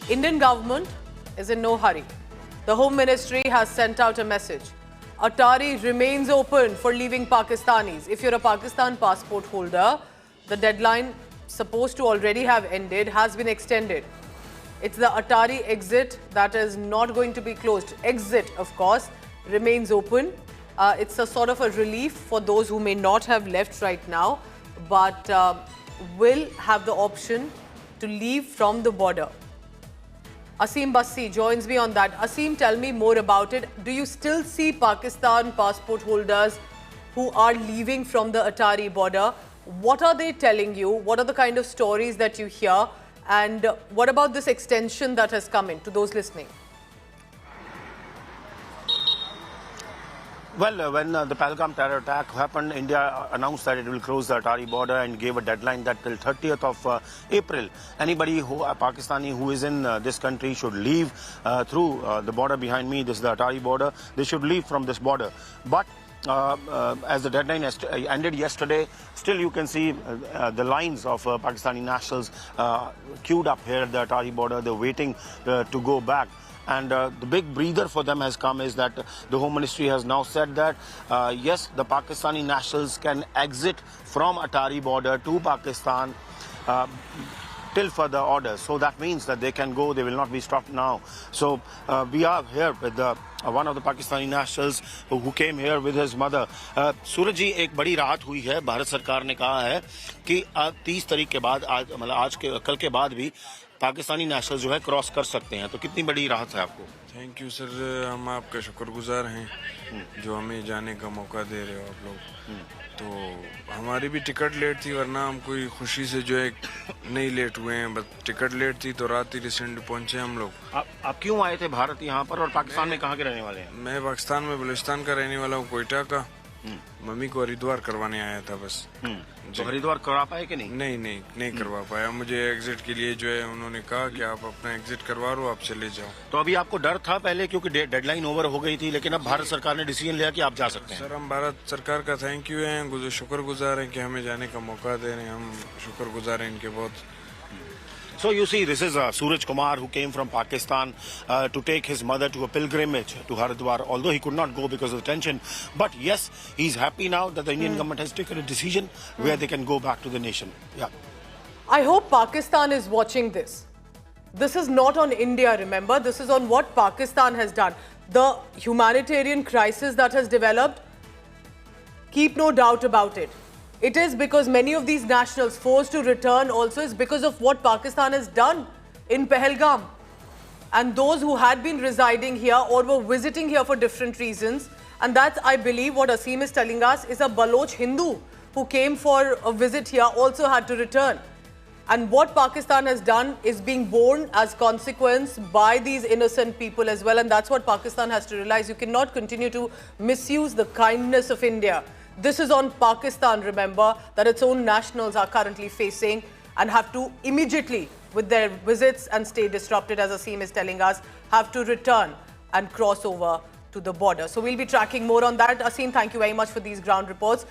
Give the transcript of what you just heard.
Indian government is in no hurry. The Home Ministry has sent out a message. Atari remains open for leaving Pakistanis. If you're a Pakistan passport holder, the deadline supposed to already have ended has been extended. It's the Atari exit that is not going to be closed. Exit, of course, remains open. It's a sort of a relief for those who may not have left right now, but will have the option to leave from the border. Asim Bassi joins me on that. Asim, tell me more about it. Do you still see Pakistan passport holders who are leaving from the Atari border? What are they telling you? What are the kind of stories that you hear? And what about this extension that has come in to those listening? Well, when the Pahalgam terror attack happened, India announced that it will close the Atari border and gave a deadline that till 30th of April, anybody Pakistani who is in this country should leave through the border behind me. This is the Atari border. They should leave from this border. But as the deadline ended yesterday, still you can see the lines of Pakistani nationals queued up here at the Atari border. They're waiting to go back. And the big breather for them has come is that the Home Ministry has now said that, yes, the Pakistani nationals can exit from Atari border to Pakistan till further orders. So that means that they can go, they will not be stopped now. So we are here with one of the Pakistani nationals who came here with his mother. सूरज जी, एक बड़ी राहत हुई है. भारत सरकार ने कहा है कि 30 तारीख के बाद कल के बाद भी पाकिस्तानी नेशनल जो है क्रॉस कर सकते हैं. तो कितनी बड़ी राहत है आपको? थैंक यू सर, हम आपका शुक्रगुजार हैं जो हमें जाने का मौका दे रहे हो आप लोग. तो हमारी भी टिकट लेट थी, वरना हम कोई खुशी से जो है नहीं लेट हुए हैं. बस टिकट लेट थी तो रात ही रिसेंट पहुंचे हम लोग. आप क्यों आए थे भारत यहाँ पर, और पाकिस्तान में कहाँ के रहने वाले हैं? मैं पाकिस्तान में बलूचिस्तान का रहने वाला हूँ, कोयटा का. मम्मी को हरिद्वार करवाने आया था बस. तो हरिद्वार करा पाए कि नहीं? नहीं करवा पाया. मुझे एग्जिट के लिए जो है उन्होंने कहा कि आप अपना एग्जिट करवा लो, आप चले जाओ. तो अभी आपको डर था पहले क्योंकि डेडलाइन ओवर हो गई थी, लेकिन अब भारत सरकार ने डिसीजन लिया कि आप जा सकते हैं. सर, हम भारत सरकार का थैंक यू हैं, शुक्रगुजार हैं कि हमें जाने का मौका दे रहे हैं. हम शुक्रगुजार हैं इनके बहुत. So you see, this is Suraj Kumar who came from Pakistan to take his mother to a pilgrimage to Haridwar, although he could not go because of the tension. But yes, he's happy now that the Indian government has taken a decision where they can go back to the nation. Yeah. I hope Pakistan is watching this. This is not on India, remember. This is on what Pakistan has done. The humanitarian crisis that has developed, keep no doubt about it. It is because many of these nationals forced to return also is because of what Pakistan has done in Pahalgam. And those who had been residing here or were visiting here for different reasons. And that's, I believe, what Asim is telling us, is a Baloch Hindu who came for a visit here also had to return. And what Pakistan has done is being borne as consequence by these innocent people as well. And that's what Pakistan has to realize. You cannot continue to misuse the kindness of India. This is on Pakistan, remember, that its own nationals are currently facing and have to immediately, with their visits and stay disrupted, as Asim is telling us, have to return and cross over to the border. So we'll be tracking more on that. Asim, thank you very much for these ground reports.